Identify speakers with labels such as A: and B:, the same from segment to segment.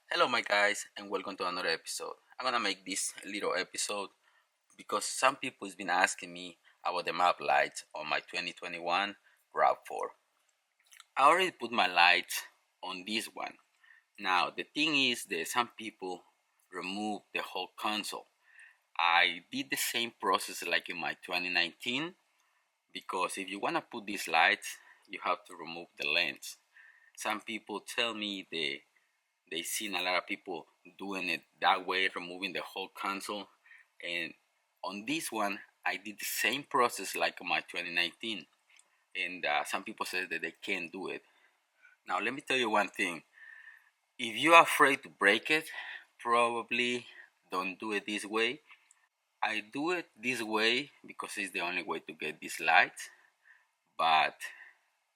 A: Hello my guys and welcome to another episode. I'm gonna make this little episode because some people has been asking me about the map lights on my 2021 RAV4. I already put my lights on this one. Now the thing is that some people remove the whole console. I did the same process like in my 2019 because if you wanna put these lights you have to remove the lens. Some people tell me they seen a lot of people doing it that way, removing the whole console. And on this one, I did the same process like my 2019. And some people said that they can't do it. Now, let me tell you one thing. If you're afraid to break it, probably don't do it this way. I do it this way because it's the only way to get this light. But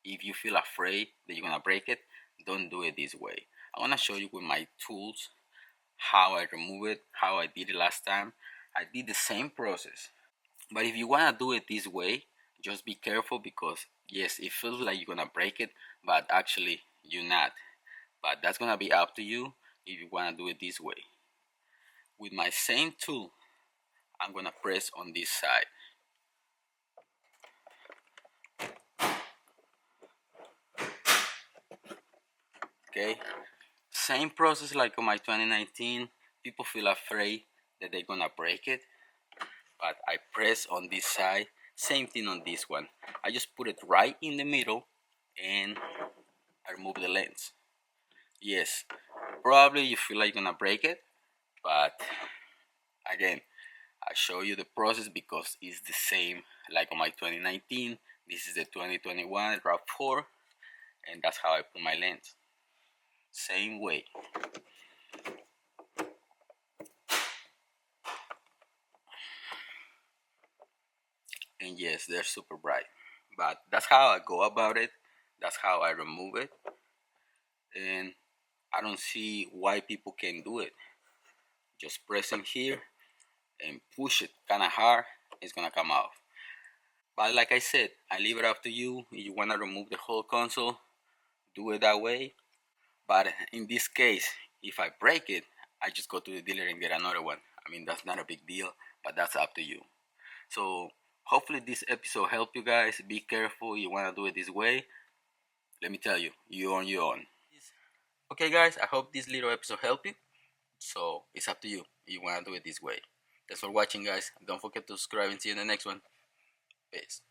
A: if you feel afraid that you're gonna break it, don't do it this way. I wanna show you with my tools how I remove it, how I did it last time. I did the same process. But if you wanna do it this way, just be careful because yes, it feels like you're gonna break it, but actually you're not. But that's gonna be up to you if you wanna do it this way. With my same tool, I'm gonna press on this side. Okay, same process like on my 2019. People feel afraid that they're gonna break it, but I press on this side. Same thing on this one. I just put it right in the middle and I remove the lens. Yes, probably you feel like you're gonna break it, but again, I show you the process because it's the same like on my 2019. This is the 2021 RAV4 and that's how I put my lens. Same way. And yes, they're super bright. But that's how I go about it. That's how I remove it. And I don't see why people can't do it. Just press in here and push it kind of hard, it's gonna come off. But like I said, I leave it up to you. If you wanna remove the whole console, do it that way. But in this case, if I break it, I just go to the dealer and get another one. I mean, that's not a big deal, but that's up to you. So hopefully this episode helped you guys. Be careful. You wanna do it this way. Let me tell you, you on your own. Okay, guys. I hope this little episode helped you. So it's up to you. You wanna do it this way. Thanks for watching, guys. Don't forget to subscribe and see you in the next one. Peace.